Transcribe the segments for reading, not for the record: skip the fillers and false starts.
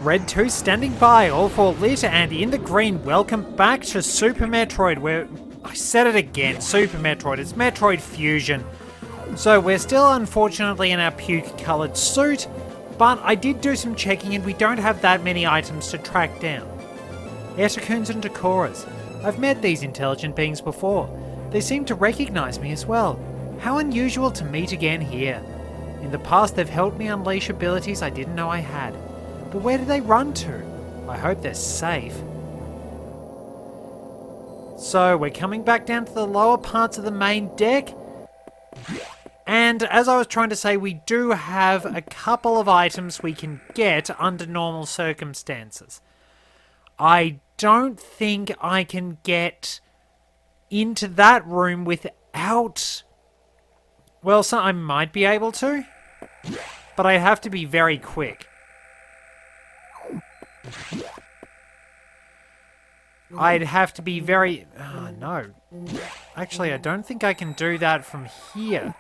Red 2 standing by, all for lit, and in the green, welcome back to Super Metroid, where, I said it again, Super Metroid, it's Metroid Fusion. So we're still unfortunately in our puke-coloured suit, but I did do some checking and we don't have that many items to track down. Etacoons and Decoras. I've met these intelligent beings before. They seem to recognise me as well. How unusual to meet again here. In the past they've helped me unleash abilities I didn't know I had. But where do they run to? I hope they're safe. So we're coming back down to the lower parts of the main deck. And as I was trying to say, we do have a couple of items we can get under normal circumstances. I don't think I can get into that room without... Well, so I might be able to, but I have to be very quick. I'd have to be very... Oh, no. Actually, I don't think I can do that from here.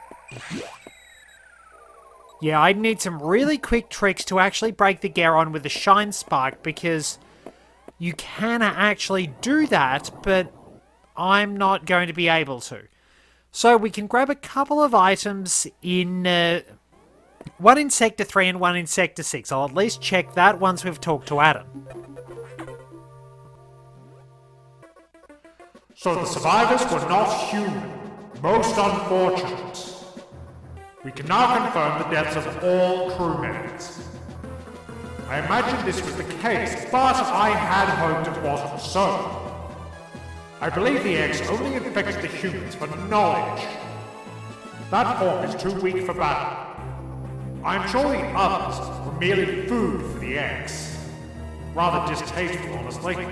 Yeah, I'd need some really quick tricks to actually break the Garon with the Shine Spark, because you can actually do that, but I'm not going to be able to. So we can grab a couple of items in... one in Sector 3 and one in Sector 6. I'll at least check that once we've talked to Adam. So the survivors were not human. Most unfortunate. We can now confirm the deaths of all crew members. I imagined this was the case, but I had hoped it wasn't so. I believe the eggs only infected the humans for knowledge. That form is too weak for battle. I'm sure the others were merely food for the eggs. Rather distasteful, honestly.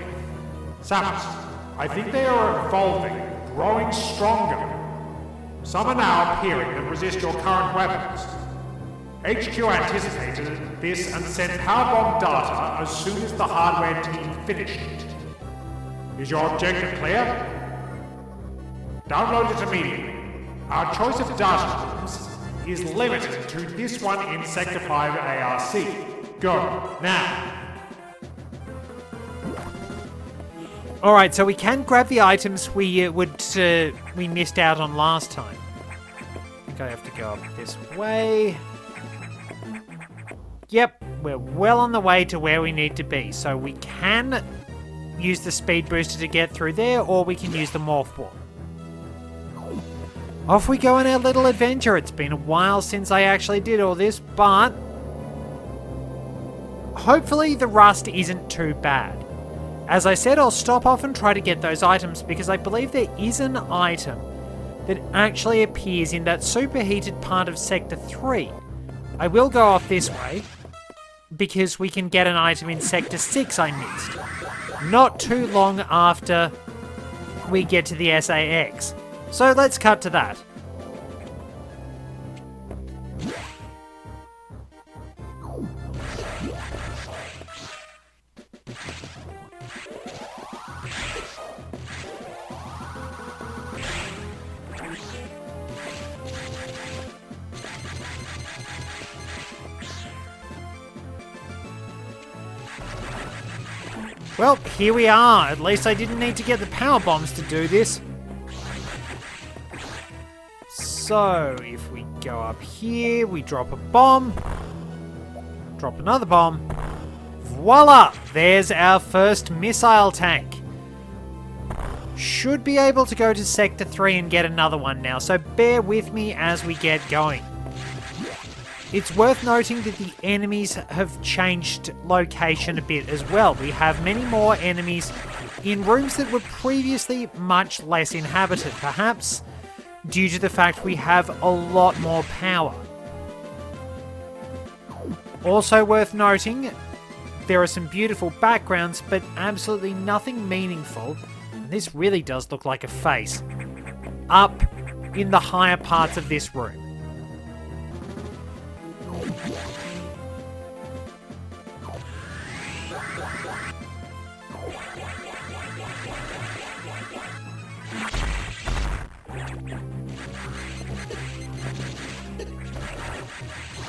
Samus, I think they are evolving, growing stronger. Some are now appearing that resist your current weapons. HQ anticipated this and sent powerbomb data as soon as the hardware team finished it. Is your objective clear? Download it immediately. Our choice of data rooms is limited to this one in Sector 5 ARC. Go, now! Alright, so we can grab the items we missed out on last time. I think I have to go up this way. Yep, we're well on the way to where we need to be. So we can use the speed booster to get through there, or we can use the morph ball. Off we go on our little adventure. It's been a while since I actually did all this, but hopefully the rust isn't too bad. As I said, I'll stop off and try to get those items, because I believe there is an item that actually appears in that superheated part of Sector 3. I will go off this way, because we can get an item in Sector 6 I missed. Not too long after we get to the SAX. So let's cut to that. Well, here we are. At least I didn't need to get the power bombs to do this. So, if we go up here, we drop a bomb. Drop another bomb. Voila! There's our first missile tank. Should be able to go to Sector 3 and get another one now, so bear with me as we get going. It's worth noting that the enemies have changed location a bit as well. We have many more enemies in rooms that were previously much less inhabited, perhaps due to the fact we have a lot more power. Also worth noting, there are some beautiful backgrounds, but absolutely nothing meaningful. And this really does look like a face up in the higher parts of this room.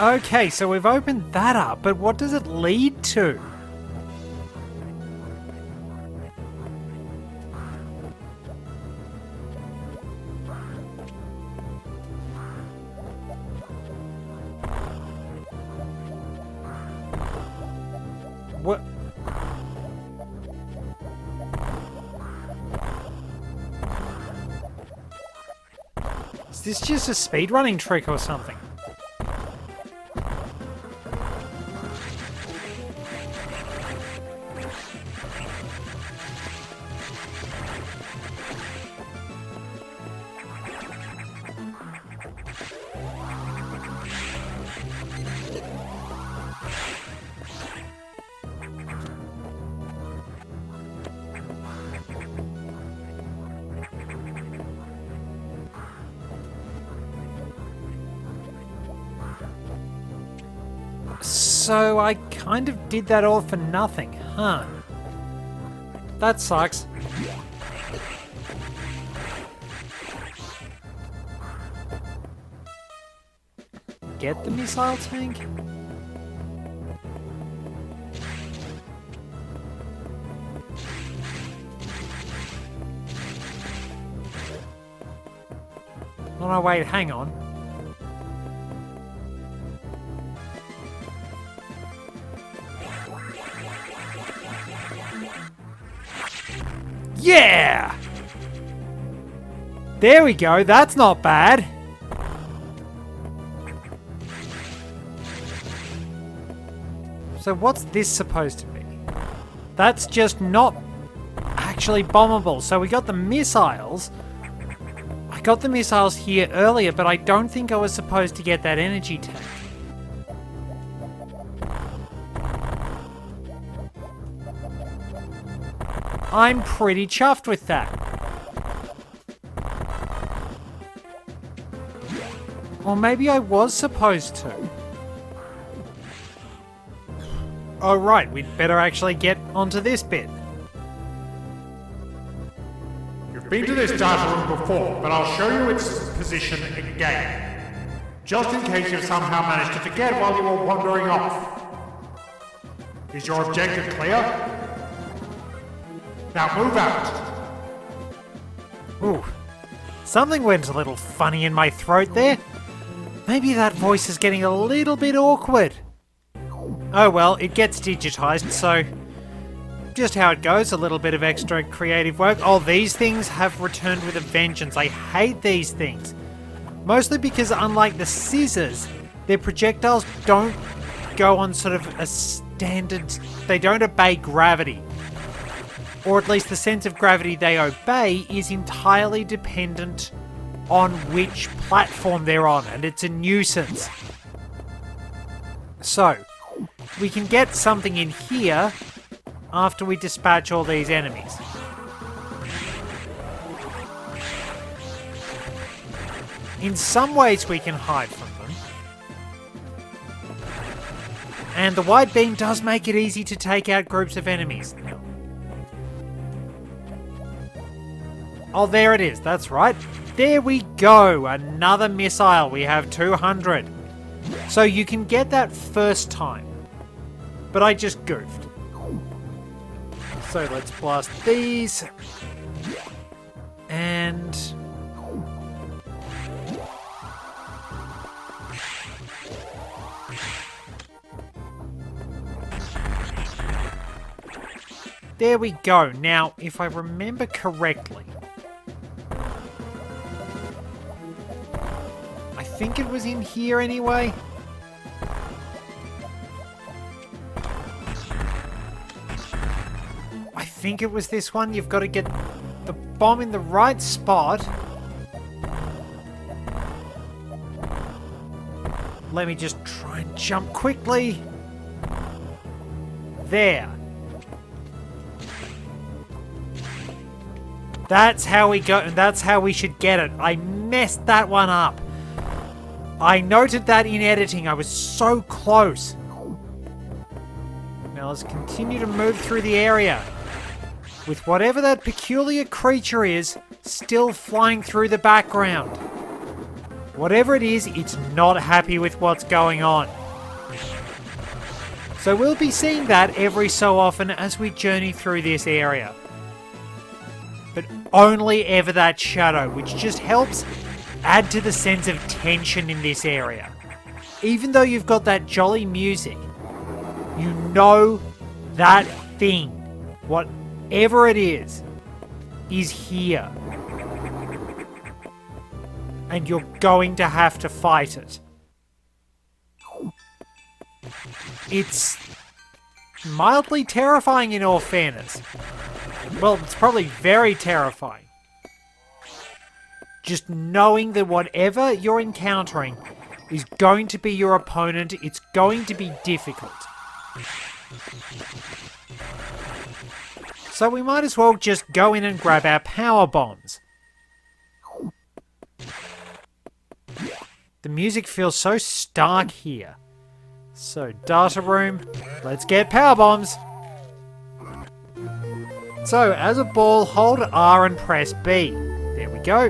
Okay, so we've opened that up, but what does it lead to? What? Is this just a speedrunning trick or something? So I kind of did that all for nothing, huh? That sucks. Get the missile tank? Oh no, wait, hang on. Yeah! There we go, that's not bad. So what's this supposed to be? That's just not actually bombable. So we got the missiles. I got the missiles here earlier, but I don't think I was supposed to get that energy tank. I'm pretty chuffed with that. Or maybe I was supposed to. Oh right, we'd better actually get onto this bit. You've been to this data room before, but I'll show you its position again. Just in case you've somehow managed to forget while you were wandering off. Is your objective clear? Now move out! Ooh, something went a little funny in my throat there. Maybe that voice is getting a little bit awkward. Oh well, it gets digitized, so just how it goes, a little bit of extra creative work. Oh, these things have returned with a vengeance. I hate these things. Mostly because unlike the scissors, their projectiles don't go on sort of a standard... They don't obey gravity. Or at least the sense of gravity they obey is entirely dependent on which platform they're on, and it's a nuisance. So, we can get something in here after we dispatch all these enemies. In some ways we can hide from them. And the wide beam does make it easy to take out groups of enemies. Oh, there it is. That's right. There we go. Another missile. We have 200. So you can get that first time. But I just goofed. So let's blast these. And... there we go. Now, if I remember correctly... I think it was in here anyway. I think it was this one. You've got to get the bomb in the right spot. Let me just try and jump quickly. There. That's how we go. That's how we should get it. I messed that one up. I noted that in editing. I was so close. Now let's continue to move through the area. With whatever that peculiar creature is, still flying through the background. Whatever it is, it's not happy with what's going on. So we'll be seeing that every so often as we journey through this area. But only ever that shadow, which just helps add to the sense of tension in this area. Even though you've got that jolly music, you know that thing, whatever it is here. And you're going to have to fight it. It's mildly terrifying in all fairness. Well, it's probably very terrifying. Just knowing that whatever you're encountering is going to be your opponent, it's going to be difficult. So we might as well just go in and grab our power bombs. The music feels so stark here. So, data room, let's get power bombs. So, as a ball, hold R and press B. There we go.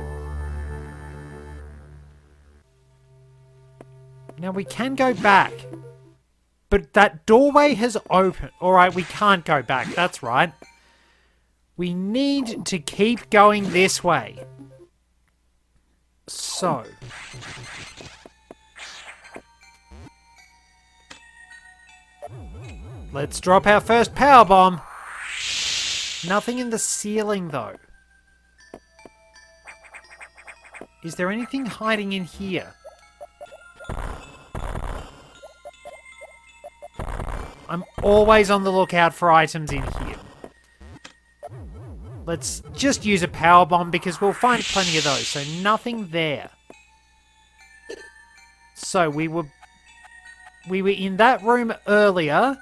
Now we can go back. But that doorway has opened. Alright, we can't go back, that's right. We need to keep going this way. So... let's drop our first power bomb. Nothing in the ceiling, though. Is there anything hiding in here? I'm always on the lookout for items in here. Let's just use a power bomb because we'll find plenty of those. So nothing there. So we were in that room earlier.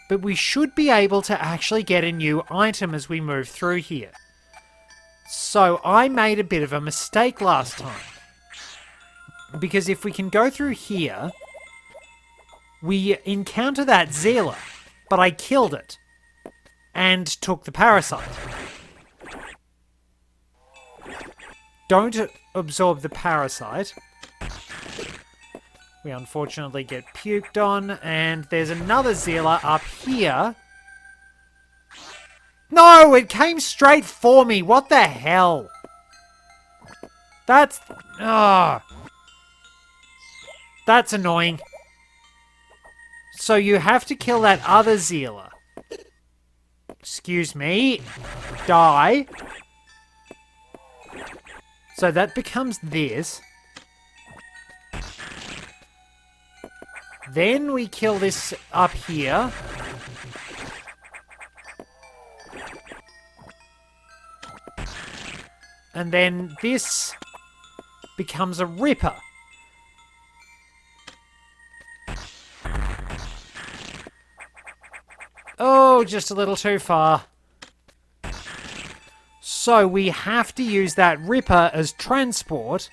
But we should be able to actually get a new item as we move through here. So I made a bit of a mistake last time. Because if we can go through here, we encounter that Zealer, but I killed it. And took the parasite. Don't absorb the parasite. We unfortunately get puked on, and there's another Zealer up here. No, it came straight for me. What the hell? That's... that's annoying. So you have to kill that other Zealer. Excuse me. Die. So that becomes this. Then we kill this up here. And then this becomes a Ripper. Oh, just a little too far. So we have to use that Ripper as transport.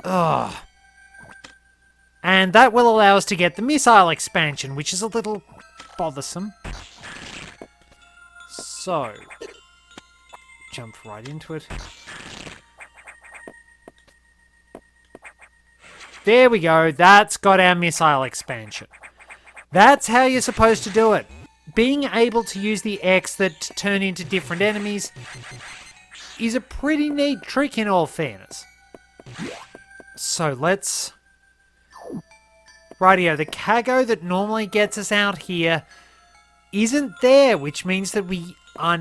Ugh. And that will allow us to get the missile expansion, which is a little bothersome. So, jumped right into it. There we go, that's got our missile expansion. That's how you're supposed to do it. Being able to use the X that turn into different enemies is a pretty neat trick in all fairness. So let's... rightio, the Kago that normally gets us out here isn't there, which means that we are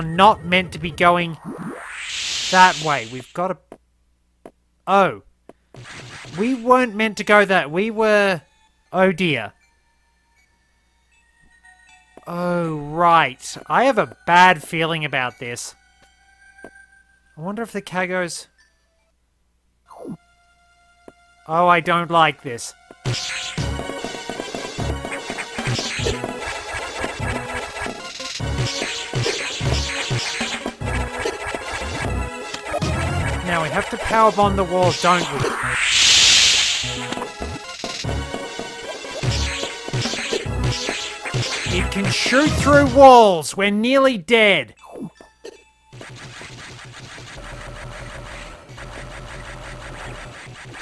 not meant to be going that way. We've got to... oh. We weren't meant to go that. We were... oh dear. Oh, right. I have a bad feeling about this. I wonder if the Kagos... oh, I don't like this. Now we have to power bomb the walls, don't we? It can shoot through walls. We're nearly dead.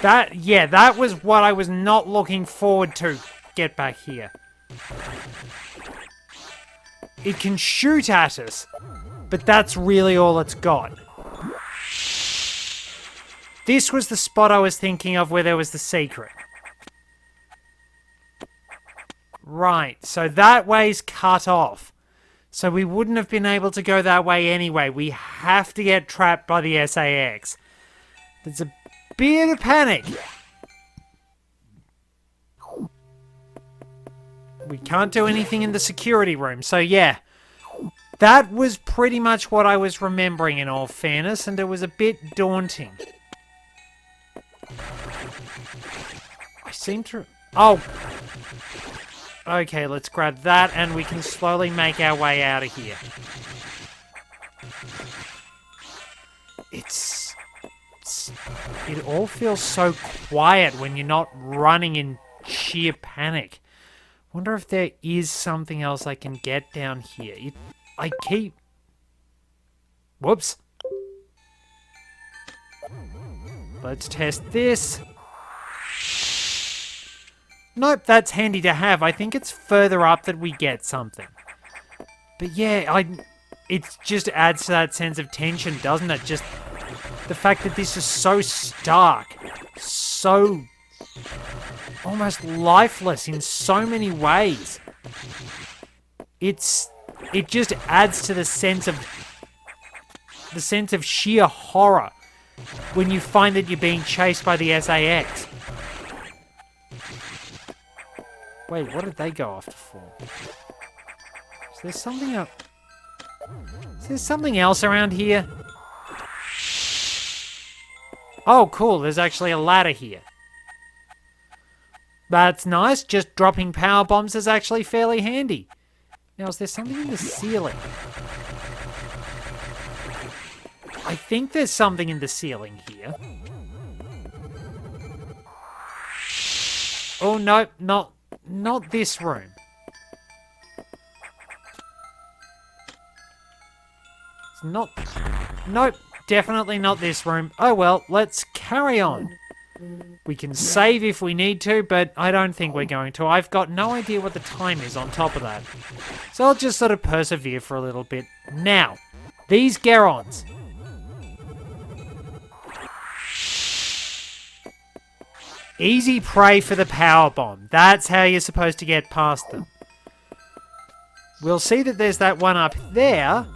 That was what I was not looking forward to. Get back here. It can shoot at us, but that's really all it's got. this was the spot I was thinking of where there was the secret. Right, so that way's cut off. So we wouldn't have been able to go that way anyway. We have to get trapped by the SAX. There's a bit of panic. We can't do anything in the security room, so yeah. That was pretty much what I was remembering, in all fairness, and it was a bit daunting. I seem to... Oh! Okay, let's grab that, and we can slowly make our way out of here. It all feels so quiet when you're not running in sheer panic. Wonder if there is something else I can get down here. I keep... Whoops. Let's test this. Nope, that's handy to have. I think it's further up that we get something. But yeah, it just adds to that sense of tension, doesn't it? Just the fact that this is so stark, so almost lifeless in so many ways. It just adds to the sense of sheer horror when you find that you're being chased by the SAX. Wait, what did they go after for? Is there something up? Is there something else around here? Oh, cool. There's actually a ladder here. That's nice. Just dropping power bombs is actually fairly handy. Now, is there something in the ceiling? I think there's something in the ceiling here. Oh, no, not this room. It's not... Nope, definitely not this room. Oh well, let's carry on. We can save if we need to, but I don't think we're going to. I've got no idea what the time is on top of that. So I'll just sort of persevere for a little bit. Now, these Gerons. Easy prey for the power bomb. That's how you're supposed to get past them. We'll see that there's that one up there.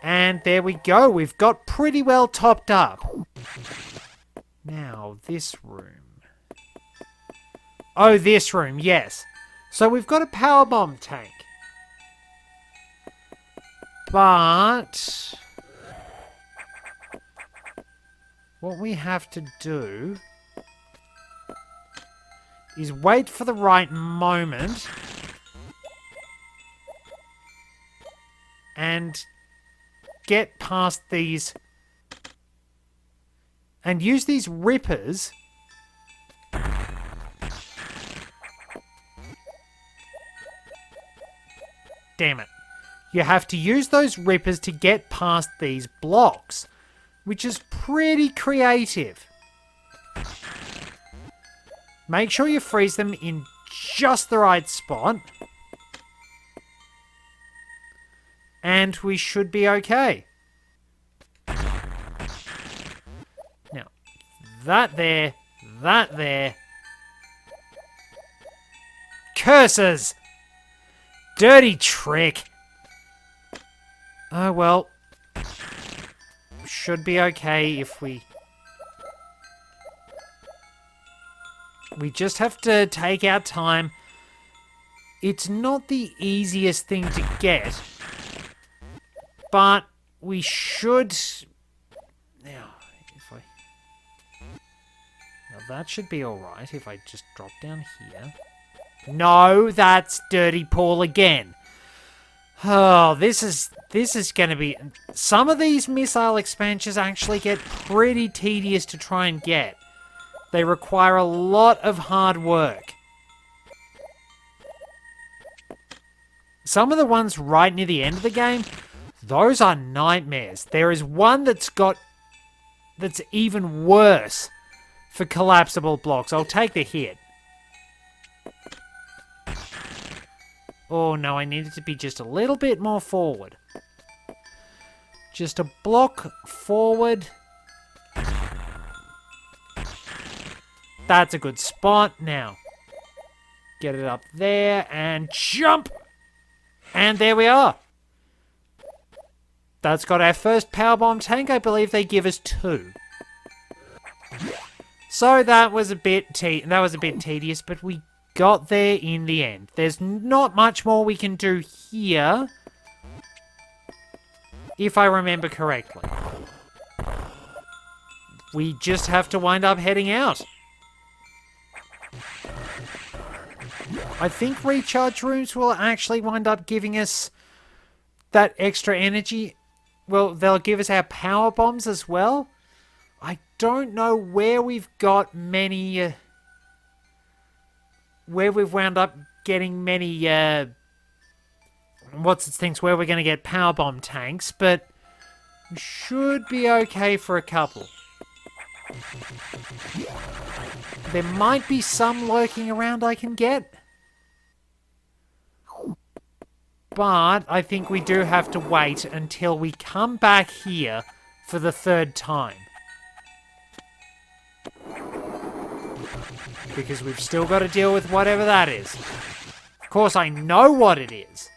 And there we go. We've got pretty well topped up. Now, this room. Oh, this room, yes. So we've got a power bomb tank. But what we have to do is wait for the right moment and get past these and use these rippers damn it. You have to use those rippers to get past these blocks, which is pretty creative. Make sure you freeze them in just the right spot. And we should be okay. Now, that there. Curses! Dirty trick. Oh well. Should be okay if we just have to take our time. It's not the easiest thing to get, but we should... Now, that should be alright if I just drop down here. No, that's Dirty Paul again. Oh, this is going to be... Some of these missile expansions actually get pretty tedious to try and get. They require a lot of hard work. Some of the ones right near the end of the game, those are nightmares. There is one that's even worse for collapsible blocks. I'll take the hit. Oh no, I needed to be just a little bit more forward. Just a block forward. That's a good spot. Now, get it up there and jump. And there we are. That's got our first powerbomb tank. I believe they give us 2. So that was a bit tedious, but we got there in the end. There's not much more we can do here, if I remember correctly. We just have to wind up heading out. I think recharge rooms will actually wind up giving us that extra energy. Well, they'll give us our power bombs as well. I don't know where we've got many... where we've wound up getting many... where we're going to get power bomb tanks, but we should be okay for a couple. There might be some lurking around I can get. But I think we do have to wait until we come back here for the 3rd time. Because we've still got to deal with whatever that is. Of course, I know what it is.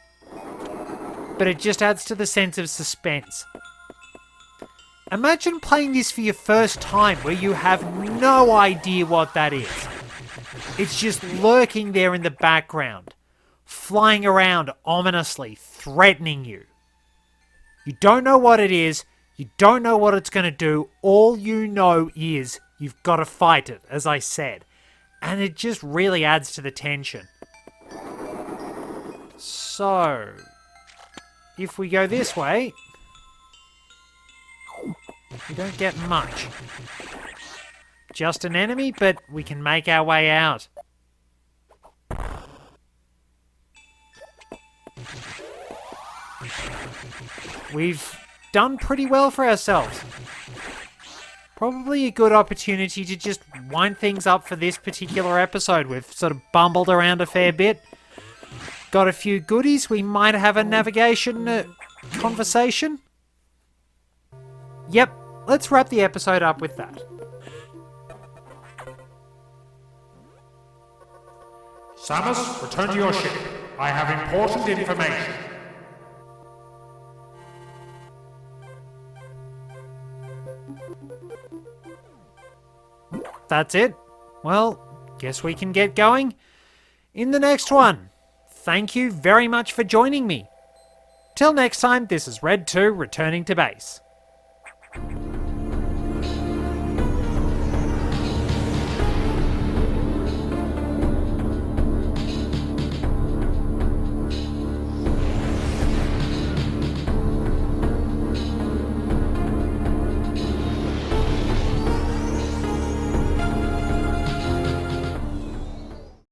But it just adds to the sense of suspense. Imagine playing this for your first time where you have no idea what that is. It's just lurking there in the background, flying around ominously, threatening you. You don't know what it is, you don't know what it's going to do, all you know is you've got to fight it, as I said. And it just really adds to the tension. So, if we go this way, we don't get much. Just an enemy, but we can make our way out. We've done pretty well for ourselves. Probably a good opportunity to just wind things up for this particular episode. We've sort of bumbled around a fair bit. Got a few goodies. We might have a navigation conversation. Yep, let's wrap the episode up with that. Samus, return to your ship. I have important information. That's it. Well, guess we can get going in the next one. Thank you very much for joining me. Till next time, this is Red 2 returning to base.